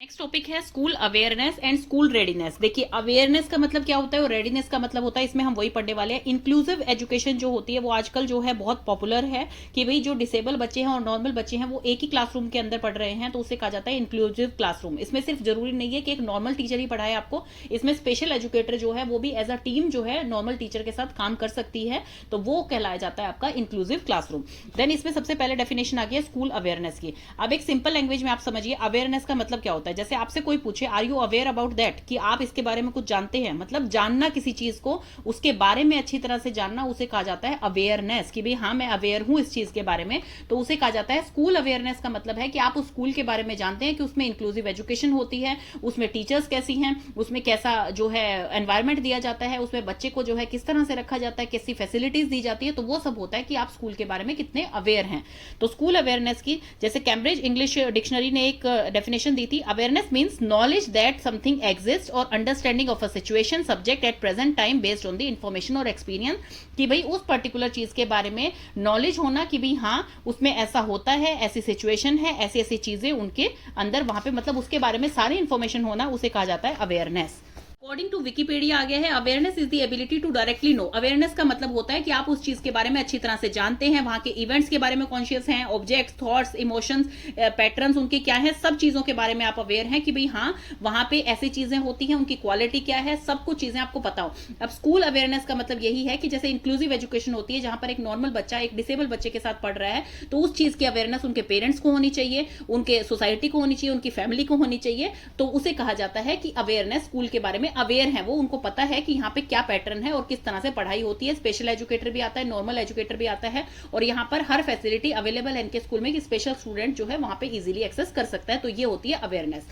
Next topic है school awareness and school readiness. देखिए, awareness का मतलब क्या होता है और रेडीनेस का मतलब होता है, इसमें हम वही पढ़ने वाले हैं। इंक्लूसिव एजुकेशन जो होती है वो आजकल जो है बहुत पॉपुलर है कि भाई जो डिसेबल बच्चे हैं और नॉर्मल बच्चे हैं वो एक ही क्लासरूम के अंदर पढ़ रहे हैं, तो उसे कहा जाता है इंक्लूसिव क्लासरूम। इसमें सिर्फ जरूरी नहीं है कि एक नॉर्मल टीचर ही पढ़ाए आपको, इसमें स्पेशल एजुकेटर जो है वो भी एज अ टीम जो है नॉर्मल टीचर के साथ काम कर सकती है, तो वो कहलाया जाता है आपका इंक्लूसिव क्लासरूम। देन इसमें सबसे पहले डेफिनेशन आ गया स्कूल अवेयरनेस की। अब एक सिंपल लैंग्वेज में आप समझिए अवेयरनेस का मतलब क्या होता है। जैसे आपसे कोई पूछे are you aware about that, कि आप इसके बारे में कुछ जानते हैं, मतलब जानना किसी चीज को, उसके बारे में अच्छी तरह से जानना, उसे कहा जाता है अवेयरनेस। कि भाई हाँ मैं अवेयर हूं इस चीज के बारे में, तो उसे कहा जाता है स्कूल अवेयरनेस। का मतलब है कि आप उस स्कूल के बारे में जानते हैं कि उसमें इंक्लूसिव एजुकेशन होती है, उसमें टीचर्स कैसी हैं, उसमें कैसा जो है एनवायरमेंट दिया जाता है, उसमें बच्चे को जो है किस तरह से रखा जाता है, कैसी फैसिलिटीज दी जाती है, तो वो सब होता है कि आप स्कूल के बारे में कितने अवेयर हैं। तो स्कूल अवेयरनेस की जैसे कैम्ब्रिज इंग्लिश डिक्शनरी ने एक डेफिनेशन दी थी, awareness means knowledge that something exists or understanding of a situation subject at present time based on the information और experience। कि भाई उस पर्टिकुलर चीज के बारे में नॉलेज होना कि भाई हाँ उसमें ऐसा होता है, ऐसी सिचुएशन है, ऐसी ऐसी चीजें उनके अंदर वहां पे, मतलब उसके बारे में सारी इंफॉर्मेशन होना, उसे कहा जाता है अवेयरनेस। अकॉर्डिंग टू विकीपीडिया आ गया है, awareness is the ability to directly know. Awareness का मतलब होता है कि आप उस चीज के बारे में अच्छी तरह से जानते हैं, वहां के इवेंट्स के बारे में कॉन्शियस हैं, ऑब्जेक्ट्स, थॉट्स, इमोशंस, पैटर्न्स उनके क्या है, सब चीजों के बारे में आप अवेयर हैं कि भाई हाँ वहां पे ऐसी चीजें होती हैं, उनकी क्वालिटी क्या है, सब कुछ चीजें आपको पता हो। अब स्कूल अवेयरनेस का मतलब यही है कि जैसे इंक्लूसिव एजुकेशन होती है, जहां पर एक नॉर्मल बच्चा एक डिसेबल बच्चे के साथ पढ़ रहा है, तो उस चीज की अवेयरनेस उनके पेरेंट्स को होनी चाहिए, उनके सोसाइटी को होनी चाहिए, उनकी फैमिली को होनी चाहिए, तो उसे कहा जाता है कि अवेयरनेस, स्कूल के बारे में अवेयर है वो, उनको पता है कि यहाँ पे क्या पैटर्न है और किस तरह से पढ़ाई होती है। स्पेशल एजुकेटर भी आता है, नॉर्मल एजुकेटर भी आता है, और यहाँ पर हर फैसिलिटी अवेलेबल है इनके स्कूल में कि स्पेशल स्टूडेंट जो है वहां पे इजीली एक्सेस कर सकता है, तो ये होती है अवेयरनेस।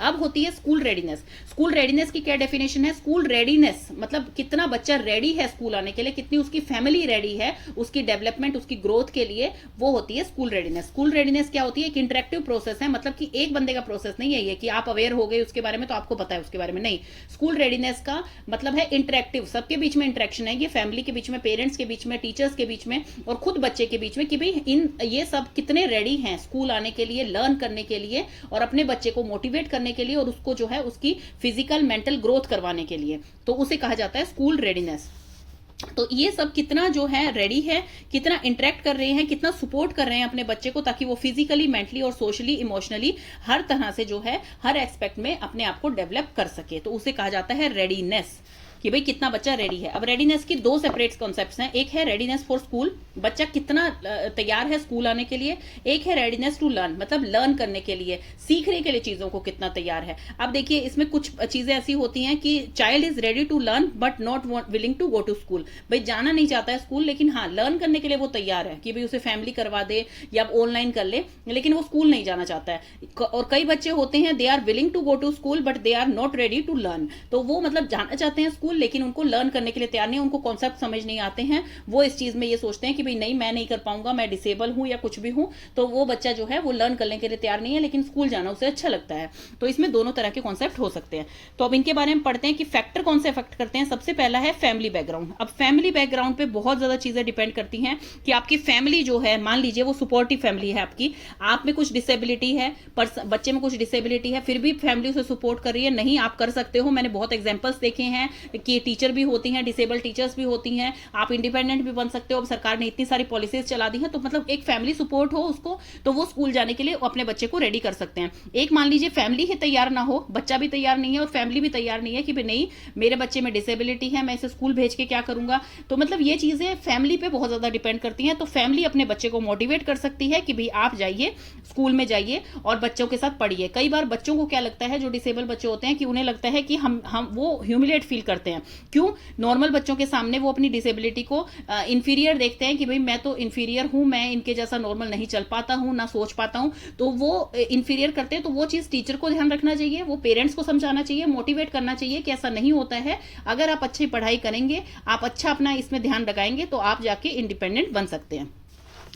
अब होती है स्कूल रेडीनेस। स्कूल रेडीनेस की क्या डेफिनेशन है? स्कूल रेडीनेस मतलब कितना बच्चा रेडी है स्कूल आने के लिए, कितनी उसकी फैमिली रेडी है उसकी डेवलपमेंट, उसकी ग्रोथ के लिए, वो होती है स्कूल रेडीनेस। स्कूल रेडीनेस क्या होती है? एक इंटरेक्टिव प्रोसेस है, मतलब कि एक बंदे का प्रोसेस नहीं है ये कि आप अवेयर हो गए उसके बारे में तो आपको पता है उसके बारे में, नहीं। स्कूल रेडीनेस का मतलब है इंटरेक्टिव, सबके बीच में इंटरेक्शन है, ये फैमिली के बीच में, पेरेंट्स के बीच में, टीचर्स के बीच में और खुद बच्चे के बीच में, कि भाई ये सब कितने रेडी हैं स्कूल आने के लिए, लर्न करने के लिए और अपने बच्चे को मोटिवेट करने के लिए और उसको जो है उसकी फिजिकल मेंटल ग्रोथ करवाने के लिए, तो उसे कहा जाता है स्कूल रेडीनेस। तो ये सब कितना जो है रेडी है, कितना इंटरेक्ट कर रहे हैं, कितना सपोर्ट कर रहे हैं अपने बच्चे को ताकि वो फिजिकली, मेंटली और सोशली, इमोशनली हर तरह से जो है हर एस्पेक्ट में अपने आप को डेवलप कर सके, तो उसे कहा जाता है रेडीनेस, कि भाई कितना बच्चा रेडी है। अब रेडीनेस की दो सेपरेट कॉन्सेप्ट्स हैं, एक है रेडीनेस फॉर स्कूल, बच्चा कितना तैयार है स्कूल आने के लिए, एक है रेडीनेस टू लर्न, मतलब लर्न करने के लिए, सीखने के लिए चीजों को कितना तैयार है। अब देखिए इसमें कुछ चीजें ऐसी होती हैं कि child is ready to learn but not willing to go to school, भाई जाना नहीं चाहता है स्कूल लेकिन हाँ लर्न करने के लिए वो तैयार है कि भाई उसे फैमिली करवा दे या ऑनलाइन कर ले, लेकिन वो स्कूल नहीं जाना चाहता है। और कई बच्चे होते हैं they are willing to go to school but they are not ready to learn, तो वो मतलब जाना चाहते हैं स्कूल लेकिन उनको लर्न करने के लिए तैयार नहीं, उनको कॉन्सेप्ट समझ नहीं आते हैं, वो इस चीज में ये सोचते हैं कि भाई नहीं मैं नहीं कर पाऊंगा, मैं डिसेबल हूं या कुछ भी हूं, तो वो बच्चा जो है वो लर्न करने के लिए तैयार नहीं है लेकिन स्कूल जाना उसे अच्छा लगता है। तो इसमें दोनों तरह के कॉन्सेप्ट हो सकते हैं। तो अब इनके बारे में पढ़ते हैं कि फैक्टर कौन से अफेक्ट करते हैं। सबसे पहला है फैमिली बैकग्राउंड। अब फैमिली बैकग्राउंड पे बहुत ज्यादा चीजें डिपेंड करती हैं कि आपकी फैमिली जो है, मान लीजिए वो सपोर्टिव फैमिली है आपकी, आप में कुछ डिसेबिलिटी है, बच्चे में कुछ डिसेबिलिटी है, फिर भी फैमिली उसे सपोर्ट कर रही है, नहीं आप कर सकते हो। मैंने बहुत एग्जांपल्स देखे हैं कि टीचर भी होती हैं, डिसेबल टीचर्स भी होती हैं, आप इंडिपेंडेंट भी बन सकते हो, अब सरकार ने इतनी सारी पॉलिसीज चला दी हैं, तो मतलब एक फैमिली सपोर्ट हो उसको, तो वो स्कूल जाने के लिए अपने बच्चे को रेडी कर सकते हैं। एक मान लीजिए फैमिली ही तैयार ना हो, बच्चा भी तैयार नहीं है और फैमिली भी तैयार नहीं है कि भाई नहीं मेरे बच्चे में डिसेबिलिटी है, मैं इसे स्कूल भेज के क्या करूंगा, तो मतलब ये चीजें फैमिली पे बहुत ज्यादा डिपेंड करती हैं। तो फैमिली अपने बच्चे को मोटिवेट कर सकती है कि भाई आप जाइए स्कूल में जाइए और बच्चों के साथ पढ़िए। कई बार बच्चों को क्या लगता है, जो डिसेबल बच्चे होते हैं, कि उन्हें लगता है कि हम वो ह्यूमिलेट फील करते हैं, क्यों? नॉर्मल बच्चों के सामने वो अपनी डिसेबिलिटी को इंफीरियर देखते हैं कि भाई मैं तो इंफीरियर हूं, मैं इनके जैसा नॉर्मल नहीं चल पाता हूं, ना सोच पाता हूं, तो वो इंफीरियर करते हैं। तो वो चीज टीचर को ध्यान रखना चाहिए, वो पेरेंट्स को समझाना चाहिए, मोटिवेट करना चाहिए कि ऐसा नहीं होता है, अगर आप अच्छी पढ़ाई करेंगे, आप अच्छा अपना इसमें ध्यान लगाएंगे तो आप जाके इंडिपेंडेंट बन सकते हैं।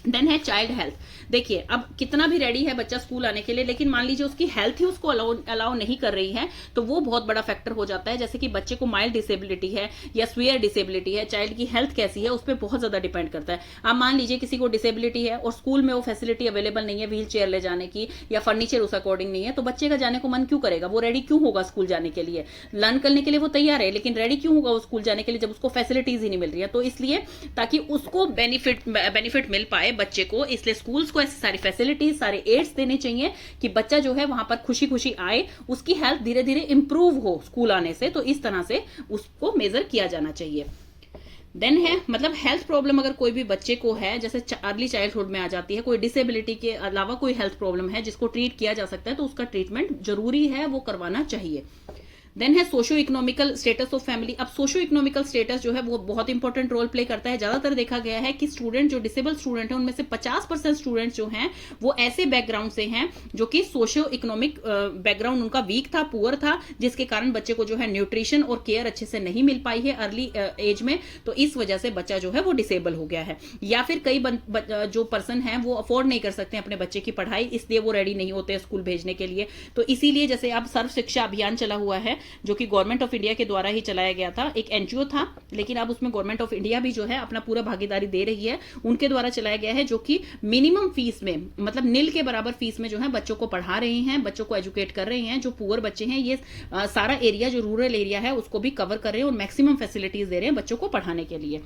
देन है चाइल्ड हेल्थ। देखिए अब कितना भी रेडी है बच्चा स्कूल आने के लिए, लेकिन मान लीजिए उसकी हेल्थ ही उसको अलाउ नहीं कर रही है, तो वो बहुत बड़ा फैक्टर हो जाता है। जैसे कि बच्चे को माइल्ड डिसेबिलिटी है या स्वीयर डिसेबिलिटी है, चाइल्ड की हेल्थ कैसी है उस पर बहुत ज्यादा डिपेंड करता है। आप मान लीजिए किसी को डिसेबिलिटी है और स्कूल में वो फैसिलिटी अवेलेबल नहीं है व्हील चेयर ले जाने की, या फर्नीचर उस अकॉर्डिंग नहीं है, तो बच्चे का जाने को मन क्यों करेगा? वो रेडी क्यों होगा स्कूल जाने के लिए? लर्न करने के लिए वो तैयार है, लेकिन रेडी क्यों होगा वो स्कूल जाने के लिए जब उसको फैसिलिटीज ही नहीं मिल रही है? तो इसलिए ताकि उसको बेनिफिट मिल पाए बच्चे को, इसलिए स्कूल्स को ऐसी सारी फैसिलिटीज, सारे एड्स देने चाहिए कि बच्चा जो है वहां पर खुशी खुशी आए, उसकी हेल्थ धीरे धीरे इंप्रूव हो स्कूल आने से। तो इस तरह से उसको मेजर किया जाना चाहिए। देन है मतलब हेल्थ प्रॉब्लम अगर कोई भी बच्चे को है, जैसे अर्ली चाइल्डहुड में आ जाती है, कोई डिसेबिलिटी के अलावा कोई हेल्थ प्रॉब्लम है जिसको ट्रीट किया जा सकता है, तो उसका ट्रीटमेंट जरूरी है, वो करवाना चाहिए। देन है socio economical status of family. अब सोशियो इकोनॉमिकल स्टेटस जो है वो बहुत इंपॉर्टेंट रोल प्ले करता है। ज्यादातर देखा गया है कि स्टूडेंट जो डिसेबल स्टूडेंट है उनमें से 50% स्टूडेंट जो हैं वो ऐसे बैकग्राउंड से हैं जो कि सोशियो इकोनॉमिक बैकग्राउंड उनका वीक था, पुअर था, जिसके कारण बच्चे को जो है न्यूट्रिशन और केयर अच्छे से नहीं मिल पाई है अर्ली एज में, तो इस वजह से बच्चा जो है वो डिसेबल हो गया है। या फिर कई जो पर्सन है वो अफोर्ड नहीं कर सकते अपने बच्चे की पढ़ाई, इसलिए वो रेडी नहीं होते स्कूल भेजने के लिए। तो इसीलिए जैसे अब सर्व शिक्षा अभियान चला हुआ है जो कि गवर्नमेंट ऑफ इंडिया के द्वारा ही चलाया गया था, एक एनजीओ था, लेकिन अब उसमें गवर्नमेंट ऑफ इंडिया भी जो है अपना पूरा भागीदारी दे रही है, उनके द्वारा चलाया गया है, जो कि मिनिमम फीस में मतलब नील के बराबर फीस में जो है बच्चों को पढ़ा रहे हैं, बच्चों को एजुकेट कर रहे हैं। जो पुअर बच्चे हैं ये सारा एरिया जो रूरल एरिया है उसको भी कवर कर रहे हैं और मैक्सिमम फैसिलिटीज दे रहे हैं बच्चों को पढ़ाने के लिए।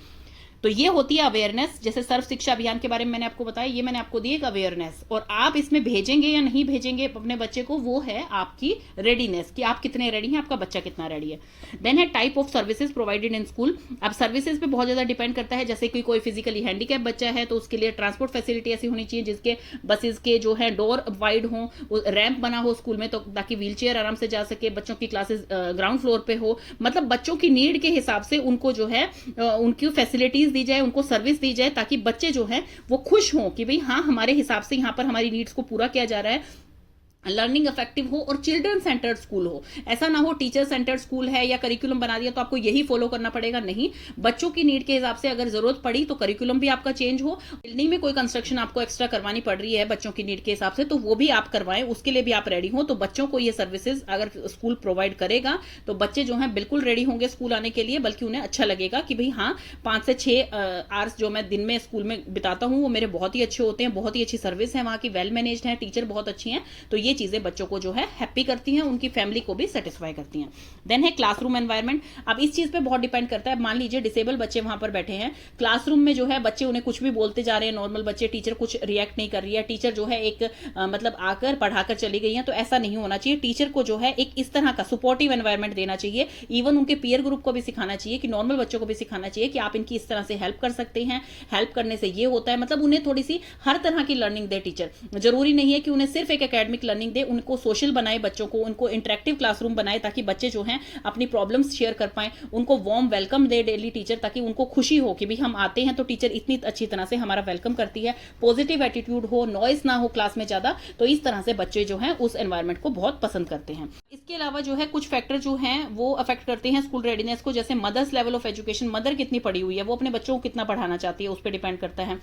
तो ये होती है अवेयरनेस। जैसे सर्व शिक्षा अभियान के बारे में मैंने आपको बताया, ये मैंने आपको दी एक अवेयरनेस, और आप इसमें भेजेंगे या नहीं भेजेंगे अपने बच्चे को, वो है आपकी रेडीनेस कि आप कितने रेडी हैं, आपका बच्चा कितना रेडी है। देन है type of services provided in school. अब सर्विसेज पे बहुत ज्यादा डिपेंड करता है, जैसे कि कोई फिजिकली हैंडीकैप बच्चा है तो उसके लिए ट्रांसपोर्ट फैसिलिटी ऐसी होनी चाहिए जिसके बसेज के जो है डोर वाइड हो, रैंप बना हो स्कूल में, तो ताकि व्हील चेयर आराम से जा सके, बच्चों की क्लासेस ग्राउंड फ्लोर पे हो, मतलब बच्चों की नीड के हिसाब से उनको जो है उनकी फैसिलिटीज दी जाए, उनको सर्विस दी जाए, ताकि बच्चे जो हैं वो खुश हों कि भाई हाँ हमारे हिसाब से यहाँ पर हमारी नीड्स को पूरा किया जा रहा है, लर्निंग इफेक्टिव हो और चिल्ड्रन सेंटर्ड स्कूल हो। ऐसा ना हो टीचर सेंटर्ड स्कूल है या करिकुलम बना दिया तो आपको यही फॉलो करना पड़ेगा, नहीं, बच्चों की नीड के हिसाब से अगर जरूरत पड़ी तो करिकुलम भी आपका चेंज हो। बिल्डिंग में कोई कंस्ट्रक्शन आपको एक्स्ट्रा करवानी पड़ रही है बच्चों की नीड के हिसाब से, तो वो भी आप करवाएं, उसके लिए भी आप रेडी हो। तो बच्चों को ये सर्विसेज अगर स्कूल प्रोवाइड करेगा तो बच्चे जो है बिल्कुल रेडी होंगे स्कूल आने के लिए, बल्कि उन्हें अच्छा लगेगा कि भाई हाँ 5 से 6 आवर्स जो मैं दिन में स्कूल में बिताता हूँ वो मेरे बहुत ही अच्छे होते हैं, बहुत ही अच्छी सर्विस है वहाँ की, वेल मैनेज्ड है, टीचर बहुत अच्छी हैं। तो ये चीजें बच्चों को है हैप्पी करती हैं, उनकी फैमिली को भी सेटिस्फाई करती हैं। देन है क्लासरूम एनवायरनमेंट। अब इस चीज पे बहुत डिपेंड करता है, मान लीजिए डिसेबल बच्चे वहां पर बैठे हैं क्लासरूम में, जो है बच्चे उन्हें कुछ भी बोलते जा रहे हैं, नॉर्मल बच्चे, टीचर कुछ रिएक्ट नहीं कर रही है, टीचर जो है एक मतलब आकर पढ़ाकर चली गई है, तो ऐसा नहीं होना चाहिए। टीचर को जो है एक इस तरह का सपोर्टिव एनवायरनमेंट देना चाहिए, इवन उनके पीयर ग्रुप को भी सिखाना चाहिए, कि नॉर्मल बच्चों को भी सिखाना चाहिए कि आप इनकी इस तरह से हेल्प कर सकते हैं, हेल्प करने से ये होता है, मतलब उन्हें थोड़ी सी हर तरह की लर्निंग दे टीचर। जरूरी नहीं है कि उन्हें सिर्फ एक एकेडमिक लर्निंग दे, उनको सोशल बनाए बच्चों को, उनको इंटरेक्टिव क्लासरूम बनाए ताकि बच्चे जो हैं अपनी प्रॉब्लम्स शेयर कर पाए, उनको वार्म वेलकम दे डेली टीचर, ताकि उनको खुशी हो कि भाई हम आते हैं तो टीचर इतनी अच्छी तरह से हमारा वेलकम करती है, पॉजिटिव एटीट्यूड हो, नॉइस ना हो क्लास में ज्यादा। तो इस तरह से बच्चे जो हैं उस एनवायरनमेंट को बहुत पसंद करते हैं। इसके अलावा जो है कुछ फैक्टर जो हैं वो अफेक्ट करते हैं स्कूल रेडीनेस को, जैसे mothers level of education, mother कितनी पढ़ी हुई है, वो अपने बच्चों को कितना पढ़ाना चाहती है, उस पर डिपेंड करता है।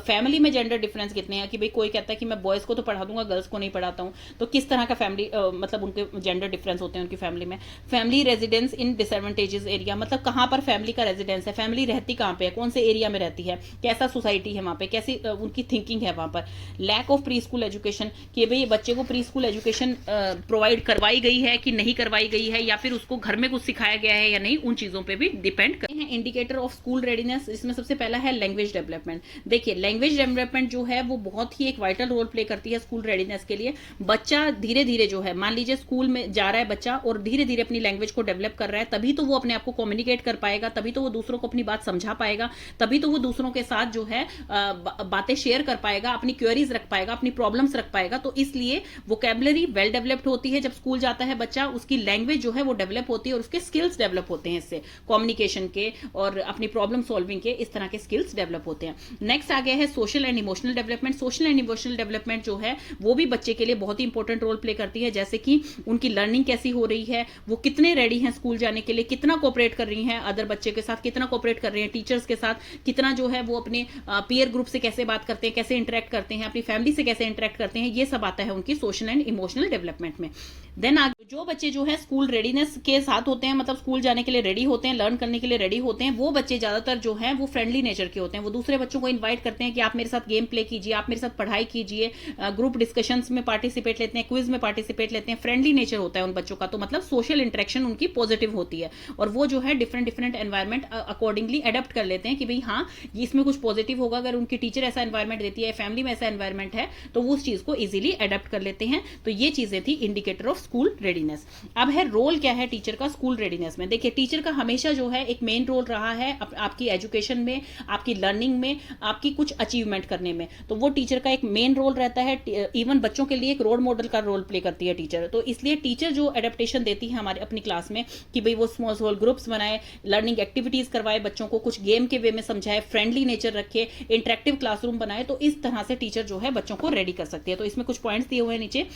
फैमिली में जेंडर डिफरेंस कितने हैं, कि भाई कोई कहता है कि मैं बॉयज को तो पढ़ा दूंगा गर्ल्स को नहीं पढ़ाता हूं, तो किस तरह का फैमिली मतलब उनके जेंडर डिफरेंस होते हैं उनकी फैमिली में। फैमिली रेजिडेंस इन डिसएडवांटेजेस एरिया, मतलब कहां पर फैमिली का रेजिडेंस है, फैमिली रहती कहां पे है, कौन से एरिया में रहती है, कैसा सोसाइटी है वहां पे, कैसी उनकी थिंकिंग है वहां पर। Lack of pre school education, कि भाई बच्चे को प्री स्कूल एजुकेशन प्रोवाइड करवाई गई है कि नहीं करवाई गई है, या फिर उसको घर में कुछ सिखाया गया है या नहीं, उन चीजों पे भी डिपेंड करते हैं। इंडिकेटर ऑफ स्कूल रेडीनेस, इसमें सबसे पहला है लैंग्वेज डेवलपमेंट। देखिए लैंग्वेज डेवलपमेंट जो है वो बहुत ही एक वाइटल रोल प्ले करती है स्कूल रेडीनेस के लिए। बच्चा धीरे धीरे जो है, मान लीजिए स्कूल में जा रहा है बच्चा और धीरे धीरे अपनी लैंग्वेज को डेवलप कर रहा है, तभी तो वो अपने आप को कम्युनिकेट कर पाएगा, तभी तो वो दूसरों को अपनी बात समझा पाएगा, तभी तो वो दूसरों के साथ जो है बातें शेयर कर पाएगा, अपनी क्वेरीज रख पाएगा, अपनी प्रॉब्लम्स रख पाएगा। तो इसलिए वोकैबुलरी वेल डेवलप्ड होती है जब स्कूल जाता है बच्चा, उसकी लैंग्वेज जो है वो डेवलप होती है और उसके स्किल्स डेवलप होते हैं इससे, कम्युनिकेशन के, के और अपनी प्रॉब्लम सॉल्विंग के इस तरह के स्किल्स डेवलप होते हैं। नेक्स्ट आ गया है social and emotional development. Social and emotional development जो है वो भी बच्चे के लिए बहुत ही इंपॉर्टेंट रोल प्ले करती है, जैसे कि उनकी लर्निंग कैसी हो रही है, वो कितने रेडी हैं स्कूल जाने के लिए, कितना कोऑपरेट कर रही हैं अदर बच्चे के साथ, कितना कोऑपरेट कर रहे हैं टीचर्स के साथ, कितना जो है वो अपने पीयर ग्रुप से कैसे बात करते हैं, कैसे इंटरेक्ट करते हैं, अपनी फैमिली से कैसे इंटरेक्ट करते हैं, ये सब आता है उनकी सोशल एंड इमोशनल डेवलपमेंट में। देन जो बच्चे जो है स्कूल रेडीनेस के साथ होते हैं, मतलब स्कूल जाने के लिए रेडी होते हैं, लर्न करने के लिए रेडी होते हैं, वो बच्चे ज्यादातर जो है वो फ्रेंडली नेचर के होते हैं। वो दूसरे बच्चों को इनवाइट करते हैं कि आप मेरे साथ गेम प्ले कीजिए, आप मेरे साथ पढ़ाई कीजिए, ग्रुप डिस्कशंस में पार्टिसिपेट लेते हैं, क्विज में पार्टिसिपेट लेते हैं। फ्रेंडली नेचर होता है उन बच्चों का, तो मतलब सोशल इंटरेक्शन उनकी पॉजिटिव होती है और वो जो है different different environment accordingly adapt कर लेते हैं कि भाई हाँ इसमें कुछ पॉजिटिव होगा। अगर उनकी टीचर ऐसा एनवायरमेंट देती है, फैमिली में ऐसा एनवायरमेंट है, तो वो उस चीज को इजीली अडेप्ट कर लेते हैं। तो ये चीजें थी इंडिकेटर ऑफ स्कूल रेडीनेस। अब है रोल क्या है टीचर का स्कूल रेडीनेस में। देखिए टीचर का हमेशा जो है एक मेन रोल रहा है आपकी एजुकेशन में, आपकी लर्निंग में, आपकी कुछ अचीवमेंट करने में। तो वो टीचर का एक मेन रोल रहता है। इवन बच्चों के लिए एक रोल मॉडल का रोल प्ले करती है टीचर। तो इसलिए टीचर जो एडेप्टेशन देती है हमारे अपनी क्लास में कि भाई वो स्मॉल स्मॉल ग्रुप्स बनाए, लर्निंग एक्टिविटीज करवाए, बच्चों को कुछ गेम के वे में समझाए, फ्रेंडली नेचर रखे, इंटरेक्टिव क्लासरूम बनाए, तो इस तरह से टीचर जो है बच्चों को रेडी कर सकती है। तो इसमें कुछ पॉइंट्स दिए हुए हैं नीचे।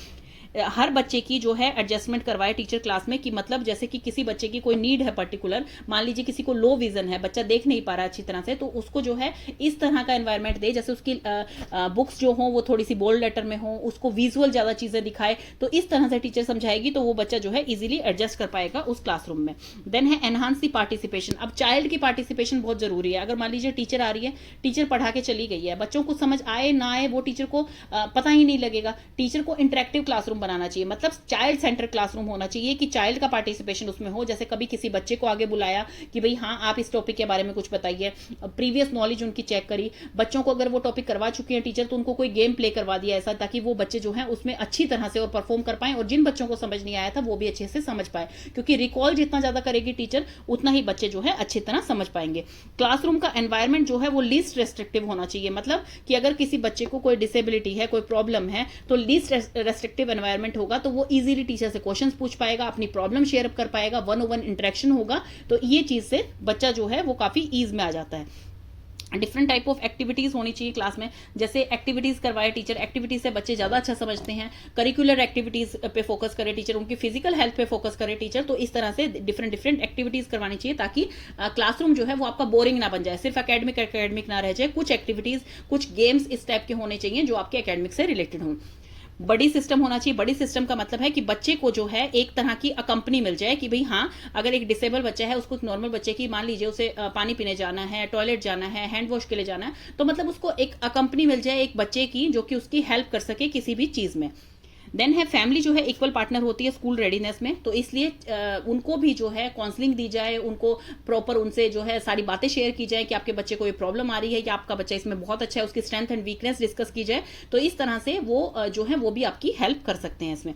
हर बच्चे की जो है एडजस्टमेंट करवाए टीचर क्लास में, कि मतलब जैसे कि किसी बच्चे की कोई नीड है पर्टिकुलर, मान लीजिए किसी को लो विजन है, बच्चा देख नहीं पा रहा अच्छी तरह से, तो उसको जो है इस तरह का एनवायरनमेंट दे, जैसे उसकी बुक्स जो हो वो थोड़ी सी बोल्ड लेटर में हो, उसको विजुअल ज्यादा चीजें दिखाए, तो इस तरह से टीचर समझाएगी तो वो बच्चा जो है इजीली एडजस्ट कर पाएगा उस क्लासरूम में। देन है एनहांस दी पार्टिसिपेशन। अब चाइल्ड की पार्टिसिपेशन बहुत जरूरी है। अगर मान लीजिए टीचर आ रही है, टीचर पढ़ा के चली गई है, बच्चों को समझ आए ना आए वो टीचर को पता ही नहीं लगेगा। टीचर को इंटरेक्टिव क्लासरूम बनाना चाहिए, मतलब चाइल्ड सेंटर क्लासरूम होना चाहिए कि चाइल्ड का पार्टिसिपेशन उसमें हो। जैसे कभी किसी बच्चे को आगे बुलाया कि भाई हाँ आप इस टॉपिक के बारे में कुछ बताइए, प्रीवियस नॉलेज उनकी चेक करी। बच्चों को अगर वो टॉपिक करवा चुकी है टीचर, तो उनको कोई गेम प्ले करवा दिया ऐसा, ताकि वो बच्चे जो है उसमें अच्छी तरह से और परफॉर्म कर पाए, और जिन बच्चों को समझ नहीं आया था वो भी अच्छे से समझ पाए, क्योंकि रिकॉल जितना ज्यादा करेगी टीचर उतना ही बच्चे जो है अच्छी तरह समझ पाएंगे। क्लासरूम का एनवायरमेंट जो है वो लीस्ट रेस्ट्रिक्टिव होना चाहिए, मतलब कि अगर किसी बच्चे को कोई डिसेबिलिटी है, कोई प्रॉब्लम है, तो लीस्ट रेस्ट्रिक्टिव एनवायरमेंट होगा, तो वो इजीली टीचर से क्वेश्चंस पूछ पाएगा, अपनी प्रॉब्लम शेयर कर पाएगा, 1-on-1 इंटरेक्शन होगा। तो ये चीज से बच्चा जो है वो काफी ईज में आ जाता है। डिफरेंट टाइप ऑफ एक्टिविटीज होनी चाहिए क्लास में, जैसे एक्टिविटीज करवाए टीचर, एक्टिविटीज से बच्चे ज्यादा अच्छा समझते हैं। करिकुलर एक्टिविटीज पे फोकस करे टीचर, उनकी फिजिकल हेल्थ पे फोकस करे टीचर। तो इस तरह से डिफरेंट डिफरेंट एक्टिविटीज करवानी चाहिए, ताकि क्लासरूम जो है वो आपका बोरिंग ना बन जाए, सिर्फ एकेडमिक ना रह जाए। कुछ एक्टिविटीज, कुछ गेम्स इस टाइप के होने चाहिए जो आपके एकेडमिक से रिलेटेड हों। बड़ी सिस्टम होना चाहिए। बड़ी सिस्टम का मतलब है कि बच्चे को जो है एक तरह की अकंपनी मिल जाए, कि भाई हाँ अगर एक डिसेबल बच्चा है, उसको एक नॉर्मल बच्चे की, मान लीजिए उसे पानी पीने जाना है, टॉयलेट जाना है, हैंड वॉश के लिए जाना है, तो मतलब उसको एक अकंपनी मिल जाए एक बच्चे की, जो कि उसकी हेल्प कर सके किसी भी चीज में। देन है फैमिली जो है इक्वल पार्टनर होती है स्कूल रेडीनेस में, तो इसलिए उनको भी जो है काउंसलिंग दी जाए, उनको प्रॉपर उनसे जो है सारी बातें शेयर की जाए कि आपके बच्चे को ये प्रॉब्लम आ रही है, कि आपका बच्चा इसमें बहुत अच्छा है, उसकी स्ट्रेंथ एंड वीकनेस डिस्कस की जाए। तो इस तरह से वो जो है वो भी आपकी हेल्प कर सकते हैं इसमें।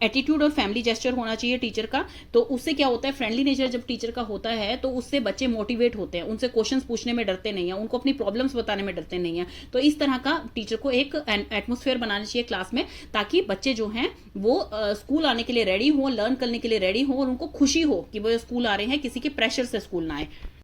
एटीट्यूड और फैमिली जेस्चर होना चाहिए टीचर का। तो उससे क्या होता है, फ्रेंडली नेचर जब टीचर का होता है तो उससे बच्चे मोटिवेट होते हैं, उनसे क्वेश्चंस पूछने में डरते नहीं है, उनको अपनी प्रॉब्लम्स बताने में डरते नहीं है। तो इस तरह का टीचर को एक एटमोस्फेयर बनाना चाहिए क्लास में, ताकि बच्चे जो हैं वो स्कूल आने के लिए रेडी हो, लर्न करने के लिए रेडी हो, और उनको खुशी हो कि वो स्कूल आ रहे हैं, किसी के प्रेशर से स्कूल ना आए।